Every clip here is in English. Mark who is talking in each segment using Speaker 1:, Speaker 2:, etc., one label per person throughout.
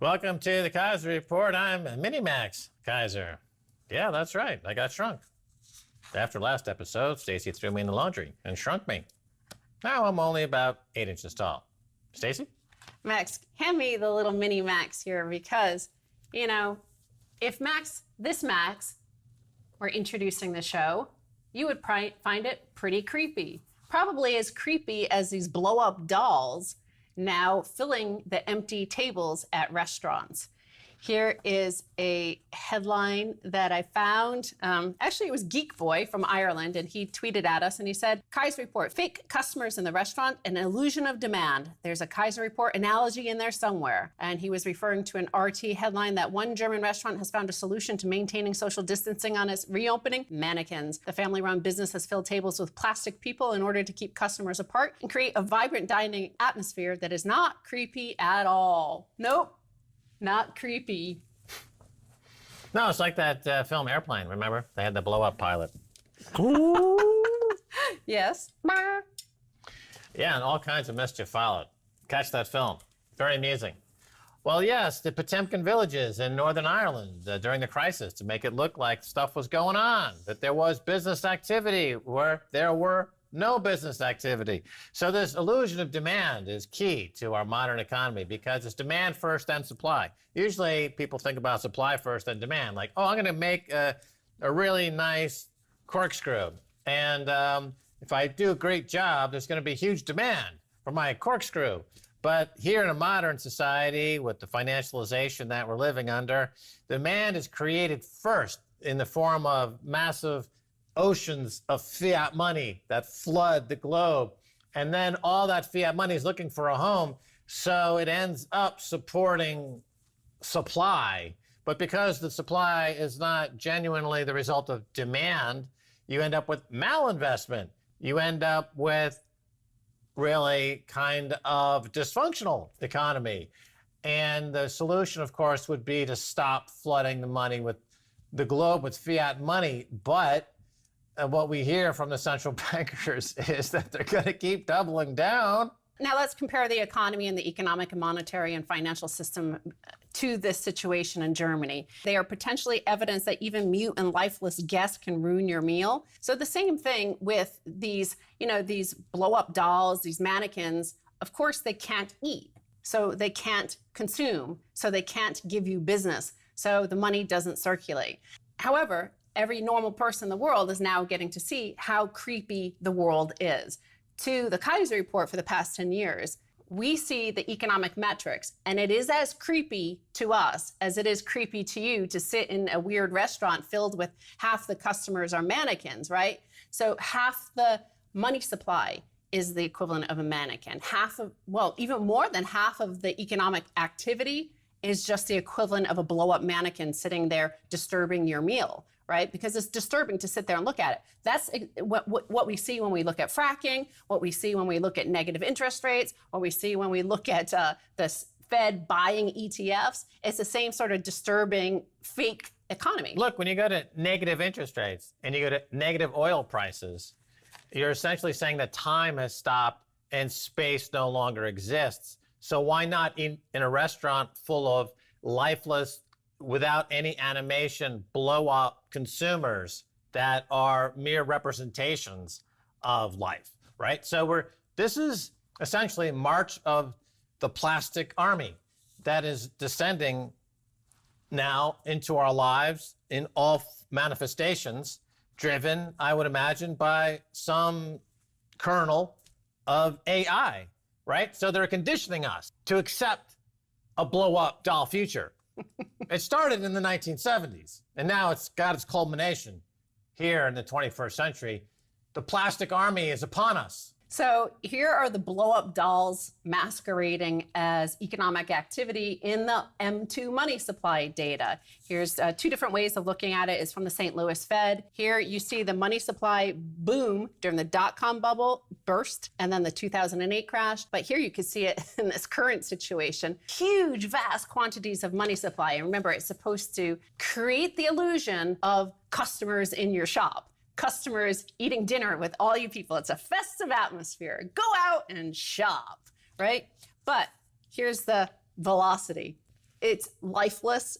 Speaker 1: Welcome to the Keiser Report. I'm Minimax Keiser. Yeah, that's right. I got shrunk. After last episode, Stacy threw me in the laundry and shrunk me. Now I'm only about 8 inches tall. Stacy?
Speaker 2: Max, hand me the little mini Max here because, if this Max were introducing the show, you would find it pretty creepy. Probably as creepy as these blow-up dolls now filling the empty tables at restaurants. Here is a headline that I found. Actually, it was Geek Boy from Ireland, and he tweeted at us, and he said, Keiser Report, fake customers in the restaurant, an illusion of demand. There's a Keiser Report analogy in there somewhere. And he was referring to an RT headline that one German restaurant has found a solution to maintaining social distancing on its reopening, mannequins. The family-run business has filled tables with plastic people in order to keep customers apart and create a vibrant dining atmosphere that is not creepy at all. Nope. Not creepy.
Speaker 1: No, it's like that film Airplane, remember? They had the blow-up pilot.
Speaker 2: Yes.
Speaker 1: Yeah, and all kinds of mischief followed. Catch that film. Very amusing. Well, yes, the Potemkin villages in Northern Ireland during the crisis to make it look like stuff was going on, that there was business activity where there were no business activity. So this illusion of demand is key to our modern economy because it's demand first, then supply. Usually people think about supply first, then demand. Like, oh, I'm going to make a really nice corkscrew. And if I do a great job, there's going to be huge demand for my corkscrew. But here in a modern society, with the financialization that we're living under, demand is created first in the form of massive oceans of fiat money that flood the globe. And then all that fiat money is looking for a home. So it ends up supporting supply. But because the supply is not genuinely the result of demand, you end up with malinvestment. You end up with really kind of dysfunctional economy. And the solution, of course, would be to stop flooding the globe with fiat money. But what we hear from the central bankers is that they're going to keep doubling down.
Speaker 2: Now let's compare the economy and the economic and monetary and financial system to this situation in Germany. They are potentially evidence that even mute and lifeless guests can ruin your meal. So the same thing with these blow-up dolls, these mannequins. Of course, they can't eat, so they can't consume, so they can't give you business, so the money doesn't circulate. However, every normal person in the world is now getting to see how creepy the world is. To the Keiser Report for the past 10 years, we see the economic metrics, and it is as creepy to us as it is creepy to you to sit in a weird restaurant filled with half the customers are mannequins, right? So half the money supply is the equivalent of a mannequin. Even more than half of the economic activity is just the equivalent of a blow-up mannequin sitting there disturbing your meal, right? Because it's disturbing to sit there and look at it. That's what we see when we look at fracking, what we see when we look at negative interest rates, what we see when we look at the Fed buying ETFs. It's the same sort of disturbing fake economy.
Speaker 1: Look, when you go to negative interest rates and you go to negative oil prices, you're essentially saying that time has stopped and space no longer exists. So why not in a restaurant full of lifeless, without any animation, blow-up consumers that are mere representations of life, right? So this is essentially a march of the plastic army that is descending now into our lives in all manifestations, driven, I would imagine, by some kernel of AI, right? So they're conditioning us to accept a blow-up doll future. It started in the 1970s, and now it's got its culmination here in the 21st century. The plastic army is upon us.
Speaker 2: So here are the blow-up dolls masquerading as economic activity in the M2 money supply data. Here's two different ways of looking at it. It's from the St. Louis Fed. Here you see the money supply boom during the dot-com bubble burst and then the 2008 crash. But here you can see it in this current situation. Huge, vast quantities of money supply. And remember, it's supposed to create the illusion of customers in your shop. Customers eating dinner with all you people. It's a festive atmosphere. Go out and shop, right? But here's the velocity. It's lifeless,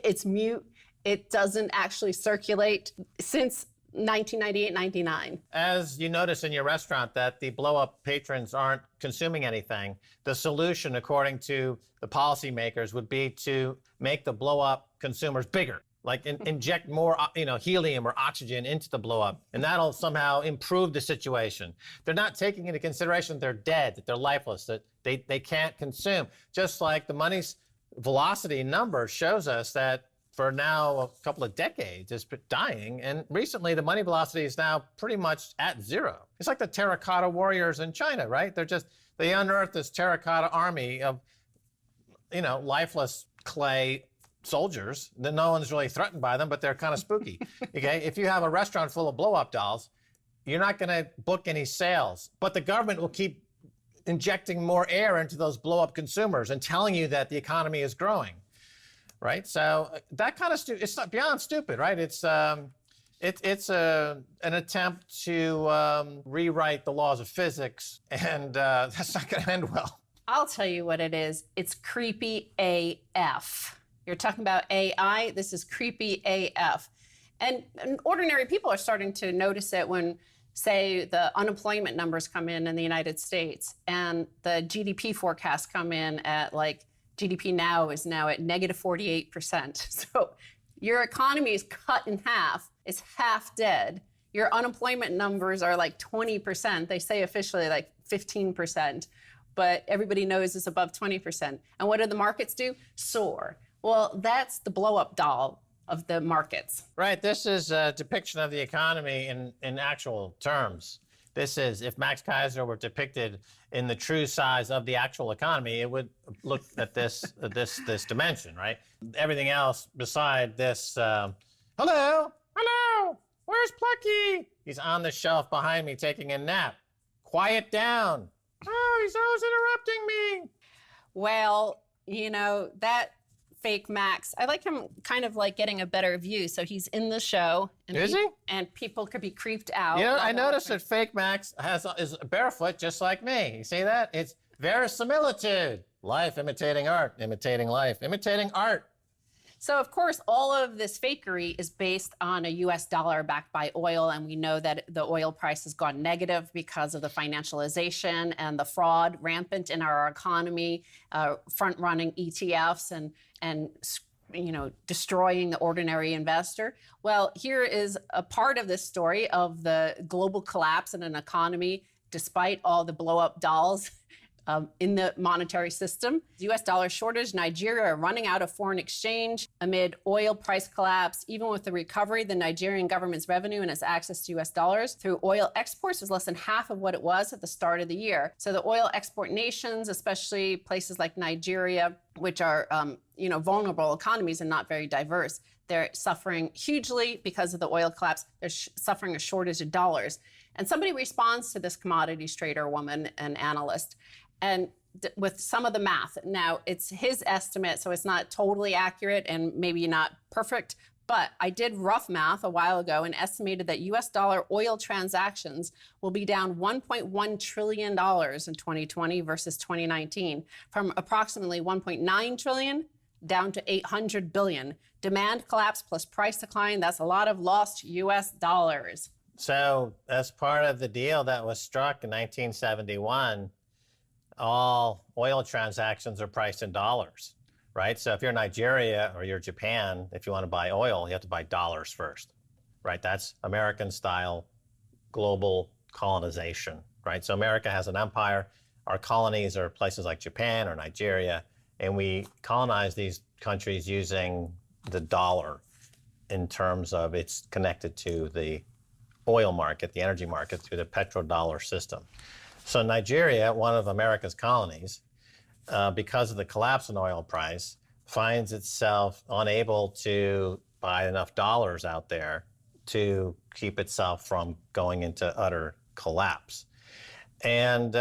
Speaker 2: it's mute, it doesn't actually circulate since 1998, 99.
Speaker 1: As you notice in your restaurant that the blow-up patrons aren't consuming anything, the solution, according to the policymakers, would be to make the blow-up consumers bigger, like inject more, helium or oxygen into the blow-up, and that'll somehow improve the situation. They're not taking into consideration they're dead, that they're lifeless, that they can't consume. Just like the money's velocity number shows us that for now a couple of decades it's been dying, and recently the money velocity is now pretty much at zero. It's like the terracotta warriors in China, right? They unearthed this terracotta army of lifeless clay soldiers that no one's really threatened by them, but they're kind of spooky. Okay, if you have a restaurant full of blow-up dolls, you're not going to book any sales, but the government will keep injecting more air into those blow-up consumers and telling you that the economy is growing, right? So that kind of it's not beyond stupid, right? It's an attempt to rewrite the laws of physics, and that's not going to end well.
Speaker 2: I'll tell you what it is. It's creepy AF. You're talking about AI. This is creepy AF. And ordinary people are starting to notice it when, say, the unemployment numbers come in the United States and the GDP forecasts come in at GDP now is now at negative 48%. So your economy is cut in half. It's half dead. Your unemployment numbers are 20%. They say officially 15%, but everybody knows it's above 20%. And what do the markets do? Soar. Well, that's the blow-up doll of the markets.
Speaker 1: Right. This is a depiction of the economy in actual terms. This is, if Max Keiser were depicted in the true size of the actual economy, it would look at this dimension, right? Everything else beside this, hello, where's Plucky? He's on the shelf behind me taking a nap. Quiet down. Oh, he's always interrupting me.
Speaker 2: Well, that fake Max, I like him kind of getting a better view. So he's in the show. And
Speaker 1: is he?
Speaker 2: And people could be creeped out.
Speaker 1: I noticed that fake Max is barefoot just like me. You see that? It's verisimilitude. Life imitating art, imitating life, imitating art.
Speaker 2: So, of course, all of this fakery is based on a U.S. dollar backed by oil, and we know that the oil price has gone negative because of the financialization and the fraud rampant in our economy, front-running ETFs and destroying the ordinary investor. Well, here is a part of this story of the global collapse in an economy, despite all the blow-up dolls in the monetary system. U.S. dollar shortage, Nigeria are running out of foreign exchange amid oil price collapse. Even with the recovery, the Nigerian government's revenue and its access to U.S. dollars through oil exports is less than half of what it was at the start of the year. So the oil export nations, especially places like Nigeria, which are vulnerable economies and not very diverse, they're suffering hugely because of the oil collapse. They're suffering a shortage of dollars. And somebody responds to this commodities trader woman, an analyst, and with some of the math. Now, it's his estimate, so it's not totally accurate and maybe not perfect, but I did rough math a while ago and estimated that U.S. dollar oil transactions will be down $1.1 trillion in 2020 versus 2019, from approximately $1.9 trillion down to $800 billion. Demand collapse plus price decline, that's a lot of lost U.S. dollars.
Speaker 1: So as part of the deal that was struck in 1971, all oil transactions are priced in dollars, right? So if you're Nigeria or you're Japan, if you want to buy oil, you have to buy dollars first, right? That's American-style global colonization, right? So America has an empire. Our colonies are places like Japan or Nigeria, and we colonize these countries using the dollar in terms of it's connected to the oil market, the energy market, through the petrodollar system. So Nigeria, one of America's colonies, because of the collapse in oil price, finds itself unable to buy enough dollars out there to keep itself from going into utter collapse. And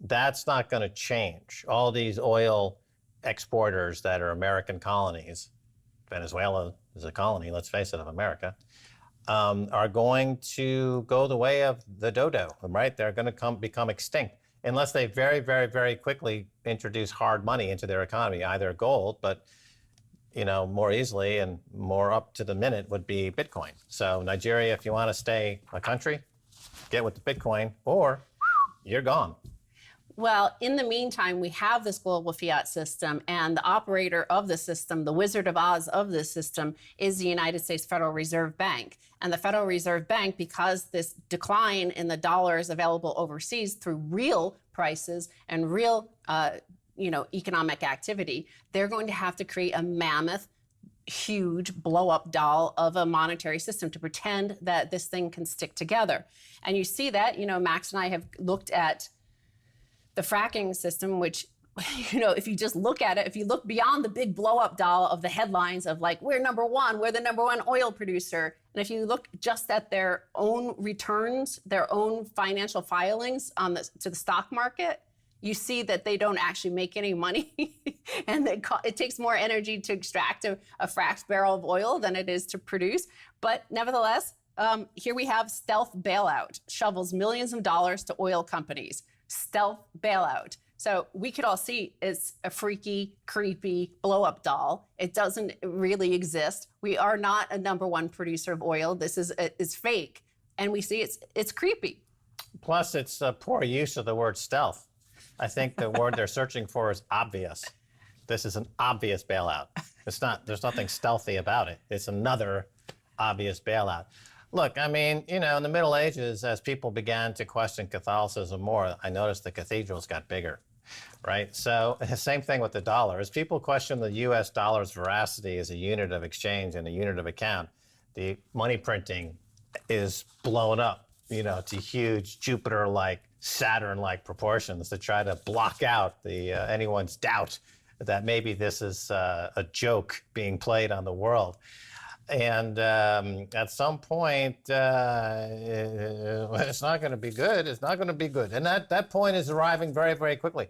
Speaker 1: that's not going to change. All these oil exporters that are American colonies, Venezuela is a colony, let's face it, of America, are going to go the way of the dodo, right? They're going to become extinct. unless they very, very, very quickly introduce hard money into their economy, either gold, but more easily and more up to the minute would be Bitcoin. So Nigeria, if you want to stay a country, get with the Bitcoin or you're gone.
Speaker 2: Well, in the meantime, we have this global fiat system, and the operator of the system, the Wizard of Oz of this system, is the United States Federal Reserve Bank. And the Federal Reserve Bank, because this decline in the dollars available overseas through real prices and real economic activity, they're going to have to create a mammoth, huge blow-up doll of a monetary system to pretend that this thing can stick together. And you see that, Max and I have looked at the fracking system, which, if you just look at it, if you look beyond the big blow-up doll of the headlines of like, we're number one, we're the number one oil producer. And if you look just at their own returns, their own financial filings to the stock market, you see that they don't actually make any money. And it takes more energy to extract a fracked barrel of oil than it is to produce. But nevertheless, here we have stealth bailout, shovels millions of dollars to oil companies. Stealth bailout. So we could all see it's a freaky, creepy blow-up doll. It doesn't really exist. We are not a number one producer of oil. This is fake. And we see it's creepy.
Speaker 1: Plus, it's a poor use of the word stealth. I think the word they're searching for is obvious. This is an obvious bailout. There's nothing stealthy about it. It's another obvious bailout. Look, in the Middle Ages, as people began to question Catholicism more, I noticed the cathedrals got bigger, right? So same thing with the dollar. As people question the U.S. dollar's veracity as a unit of exchange and a unit of account, the money printing is blown up, to huge Jupiter-like, Saturn-like proportions to try to block out anyone's doubt that maybe this is a joke being played on the world. And at some point, it's not going to be good. It's not going to be good. And that point is arriving very, very quickly.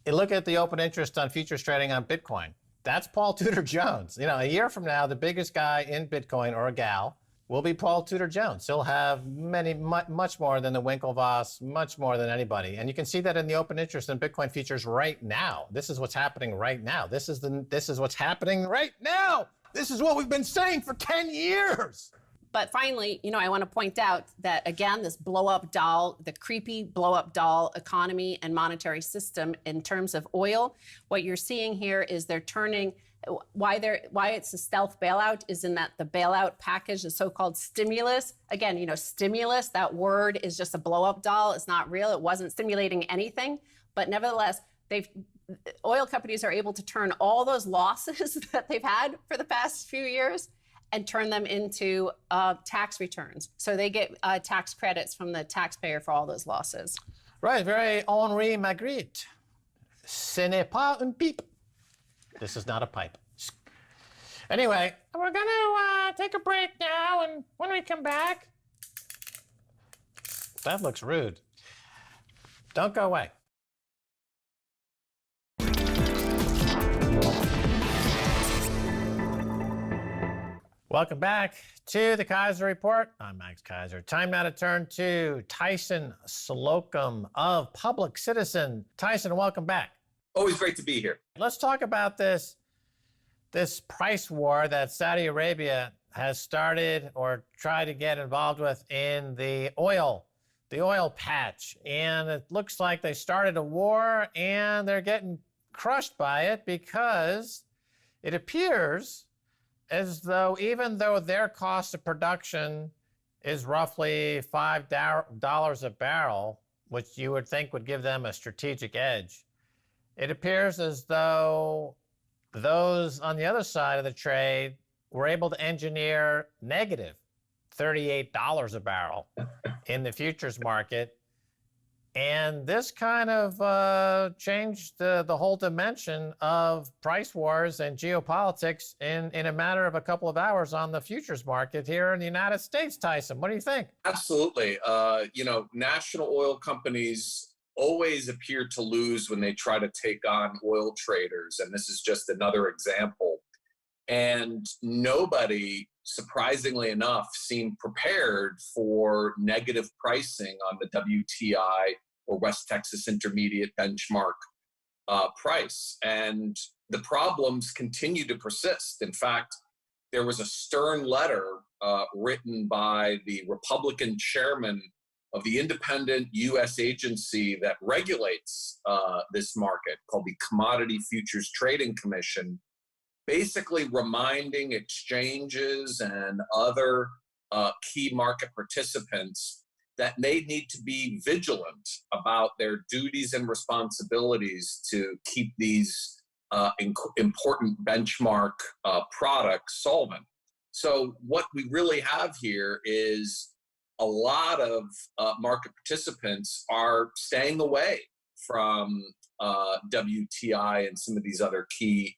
Speaker 1: You look at the open interest on futures trading on Bitcoin. That's Paul Tudor Jones. A year from now, the biggest guy in Bitcoin, or a gal, will be Paul Tudor Jones. He'll have much more than the Winklevoss, much more than anybody. And you can see that in the open interest in Bitcoin futures right now. This is what's happening right now. This is what's happening right now. This is what we've been saying for 10 years.
Speaker 2: But finally, I want to point out that, again, this blow-up doll, the creepy blow-up doll economy and monetary system in terms of oil, what you're seeing here is they're turning, why it's a stealth bailout is in that the bailout package, the so-called stimulus, again, stimulus, that word is just a blow-up doll. It's not real. It wasn't stimulating anything. But nevertheless, oil companies are able to turn all those losses that they've had for the past few years and turn them into tax returns. So they get tax credits from the taxpayer for all those losses.
Speaker 1: Right, very Henri Magritte. Ce n'est pas une pipe. This is not a pipe. Anyway, we're going to take a break now, and when we come back... That looks rude. Don't go away. Welcome back to the Keiser Report. I'm Max Keiser. Time now to turn to Tyson Slocum of Public Citizen. Tyson, welcome back.
Speaker 3: Always great to be here.
Speaker 1: Let's talk about this price war that Saudi Arabia has started or tried to get involved with in the oil patch. And it looks like they started a war and they're getting crushed by it because it appears as though even though their cost of production is roughly $5 a barrel, which you would think would give them a strategic edge, it appears as though those on the other side of the trade were able to engineer negative $38 a barrel in the futures market. And this kind of changed the whole dimension of price wars and geopolitics in a matter of a couple of hours on the futures market here in the United States. Tyson, what do you think?
Speaker 3: Absolutely. National oil companies always appear to lose when they try to take on oil traders. And this is just another example. And nobody, surprisingly enough, seemed prepared for negative pricing on the WTI or West Texas Intermediate benchmark price. And the problems continue to persist. In fact, there was a stern letter written by the Republican chairman of the independent U.S. agency that regulates this market, called the Commodity Futures Trading Commission, basically reminding exchanges and other key market participants that they need to be vigilant about their duties and responsibilities to keep these important benchmark products solvent. So what we really have here is a lot of market participants are staying away from WTI and some of these other key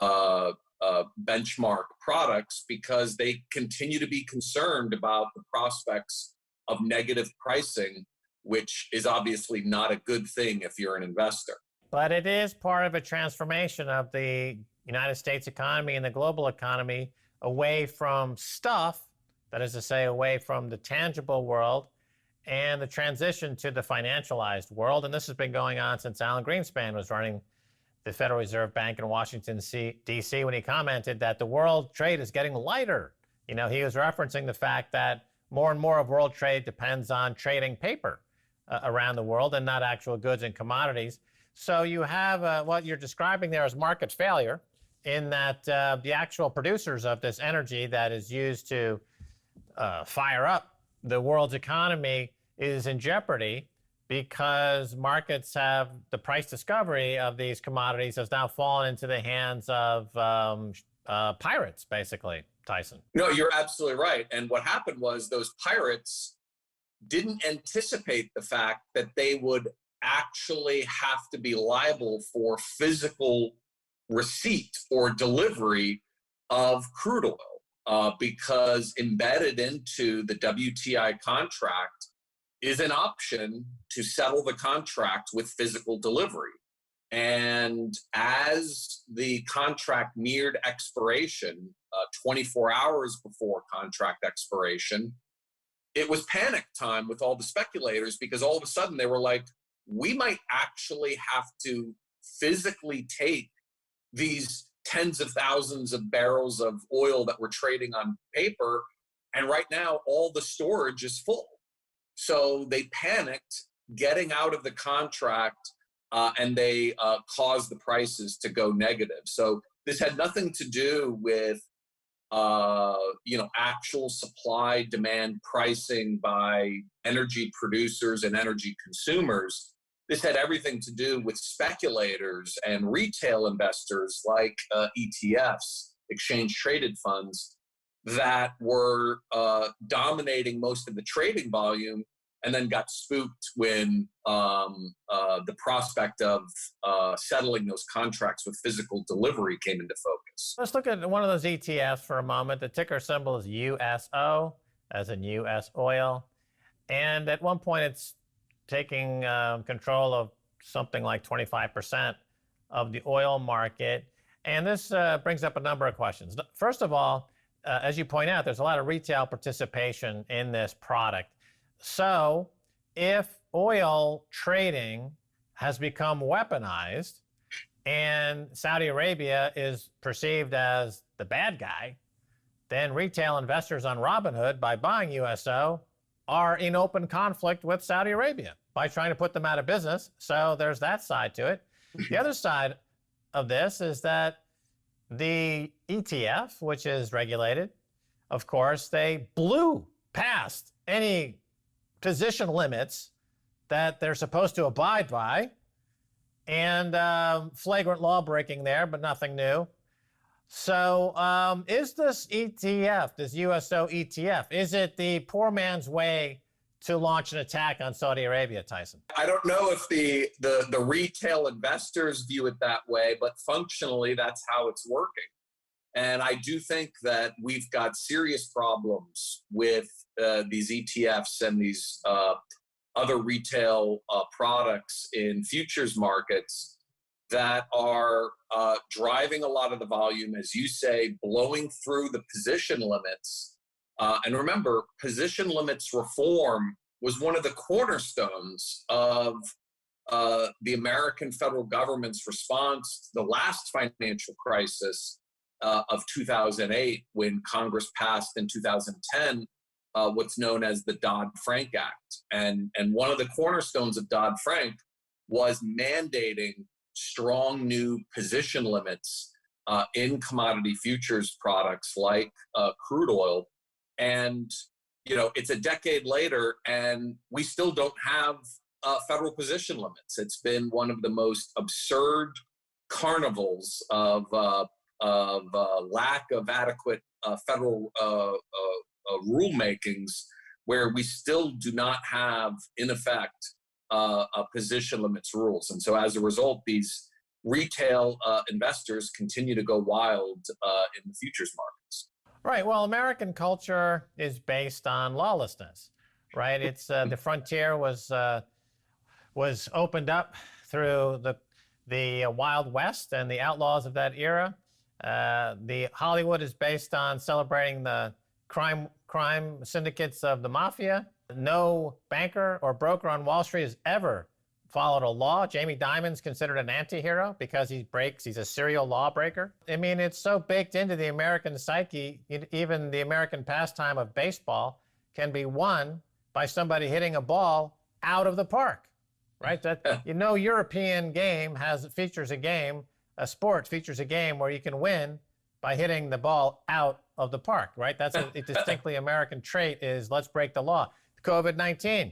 Speaker 3: benchmark products because they continue to be concerned about the prospects of negative pricing, which is obviously not a good thing if you're an investor.
Speaker 1: But it is part of a transformation of the United States economy and the global economy away from stuff, that is to say, away from the tangible world, and the transition to the financialized world. And this has been going on since Alan Greenspan was running the Federal Reserve Bank in Washington, D.C., when he commented that the world trade is getting lighter. You know, he was referencing the fact that more and more of world trade depends on trading paper around the world and not actual goods and commodities. So you have what you're describing there as market failure, in that the actual producers of this energy that is used to fire up the world's economy is in jeopardy because markets have, the price discovery of these commodities has now fallen into the hands of pirates, basically, Tyson.
Speaker 3: No, you're absolutely right. And what happened was those pirates didn't anticipate the fact that they would actually have to be liable for physical receipt or delivery of crude oil, because embedded into the WTI contract is an option to settle the contract with physical delivery. And as the contract neared expiration, 24 hours before contract expiration, it was panic time with all the speculators, because all of a sudden they were like, we might actually have to physically take these tens of thousands of barrels of oil that we're trading on paper, and right now all the storage is full. So they panicked getting out of the contract, and they caused the prices to go negative. So this had nothing to do with actual supply demand pricing by energy producers and energy consumers. This had everything to do with speculators and retail investors like ETFs, exchange traded funds, that were dominating most of the trading volume, and then got spooked when the prospect of settling those contracts with physical delivery came into focus.
Speaker 1: Let's look at one of those ETFs for a moment. The ticker symbol is USO, as in U.S. oil. And at one point, it's taking control of something like 25% of the oil market. And this brings up a number of questions. First of all, as you point out, there's a lot of retail participation in this product. So if oil trading has become weaponized and Saudi Arabia is perceived as the bad guy, then retail investors on Robinhood, by buying USO, are in open conflict with Saudi Arabia by trying to put them out of business. So there's that side to it. The other side of this is that the ETF, which is regulated, of course, they blew past any position limits that they're supposed to abide by, and flagrant law breaking there, but nothing new. So is this ETF, this USO ETF, is it the poor man's way to launch an attack on Saudi Arabia, Tyson?
Speaker 3: I don't know if the retail investors view it that way, but functionally that's how it's working. And I do think that we've got serious problems with these ETFs and these other retail products in futures markets that are driving a lot of the volume, as you say, blowing through the position limits. And remember, position limits reform was one of the cornerstones of the American federal government's response to the last financial crisis of 2008, when Congress passed in 2010 what's known as the Dodd-Frank Act. And one of the cornerstones of Dodd-Frank was mandating strong new position limits in commodity futures products like crude oil. And, it's a decade later, and we still don't have federal position limits. It's been one of the most absurd carnivals of lack of adequate federal rulemakings, where we still do not have, in effect, position limits rules. And so as a result, these retail investors continue to go wild in the futures markets.
Speaker 1: Right. Well, American culture is based on lawlessness, right? It's the frontier was opened up through the Wild West and the outlaws of that era. The Hollywood is based on celebrating the crime syndicates of the mafia. No banker or broker on Wall Street has ever followed a law. Jamie Dimon's considered an anti-hero because he's a serial lawbreaker. I mean, it's so baked into the American psyche, even the American pastime of baseball can be won by somebody hitting a ball out of the park, right? That, European game features a game, a sport features a game where you can win by hitting the ball out of the park, right? That's a distinctly American trait, is let's break the law. COVID-19,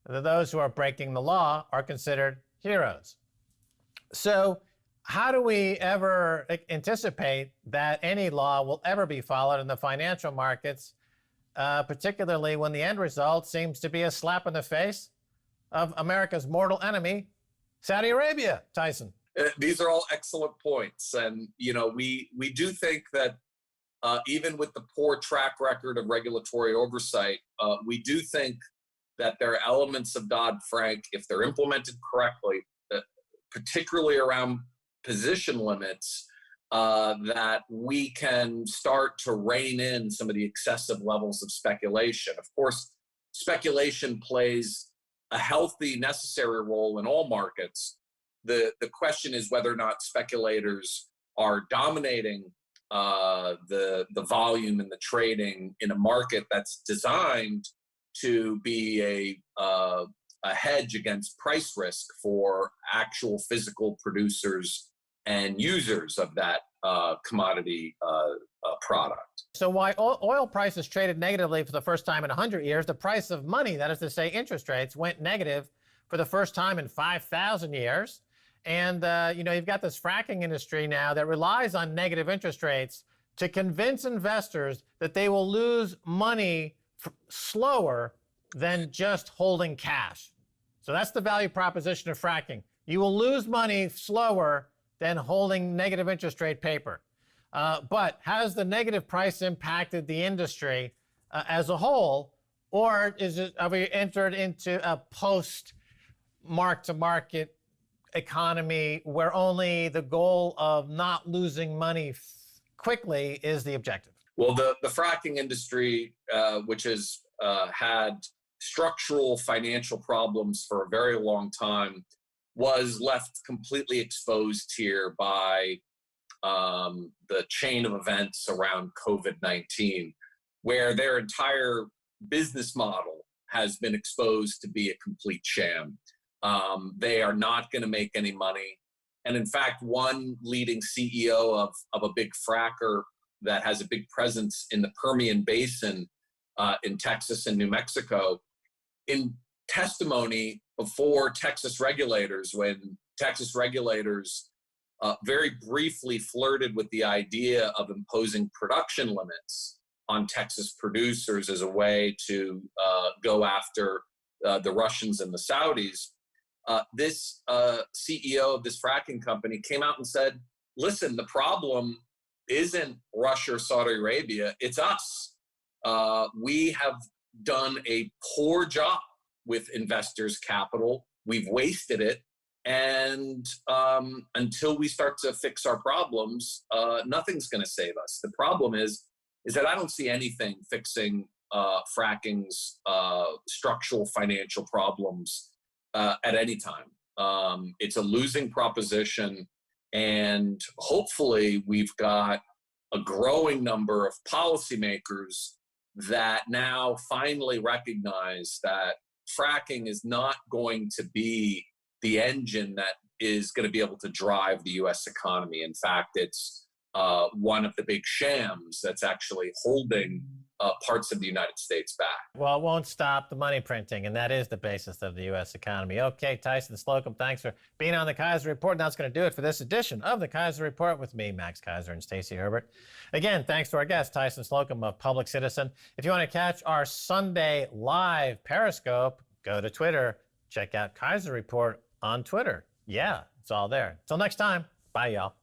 Speaker 1: those who are breaking the law are considered heroes. So how do we ever anticipate that any law will ever be followed in the financial markets, particularly when the end result seems to be a slap in the face of America's mortal enemy, Saudi Arabia, Tyson?
Speaker 3: These are all excellent points. And, we do think that even with the poor track record of regulatory oversight, we do think that there are elements of Dodd-Frank, if they're implemented correctly, particularly around position limits, that we can start to rein in some of the excessive levels of speculation. Of course, speculation plays a healthy, necessary role in all markets. The question is whether or not speculators are dominating the volume and the trading in a market that's designed to be a hedge against price risk for actual physical producers and users of that commodity product.
Speaker 1: So while oil prices traded negatively for the first time in 100 years, the price of money, that is to say interest rates, went negative for the first time in 5,000 years. And, you've got this fracking industry now that relies on negative interest rates to convince investors that they will lose money slower than just holding cash. So that's the value proposition of fracking. You will lose money slower than holding negative interest rate paper. But has the negative price impacted the industry as a whole, or have we entered into a post-mark-to-market economy where only the goal of not losing money quickly is the objective?
Speaker 3: Well, the fracking industry, which has had structural financial problems for a very long time, was left completely exposed here by the chain of events around COVID-19, where their entire business model has been exposed to be a complete sham. They are not going to make any money. And in fact, one leading CEO of a big fracker that has a big presence in the Permian Basin in Texas and New Mexico, in testimony before Texas regulators, when Texas regulators very briefly flirted with the idea of imposing production limits on Texas producers as a way to go after the Russians and the Saudis, this CEO of this fracking company came out and said, listen, the problem isn't Russia or Saudi Arabia, it's us. We have done a poor job with investors' capital. We've wasted it. And until we start to fix our problems, nothing's going to save us. The problem is that I don't see anything fixing fracking's structural financial problems at any time. It's a losing proposition, and hopefully we've got a growing number of policymakers that now finally recognize that fracking is not going to be the engine that is going to be able to drive the U.S. economy. In fact, it's one of the big shams that's actually holding parts of the United States back.
Speaker 1: Well, it won't stop the money printing, and that is the basis of the U.S. economy. Okay, Tyson, Slocum, thanks for being on the Keiser Report. That's going to do it for this edition of the Keiser Report with me, Max Keiser, and Stacy Herbert. Again, thanks to our guest, Tyson Slocum of Public Citizen. If you want to catch our Sunday live Periscope, go to Twitter. Check out Keiser Report on Twitter. Yeah, it's all there. Until next time, bye, y'all.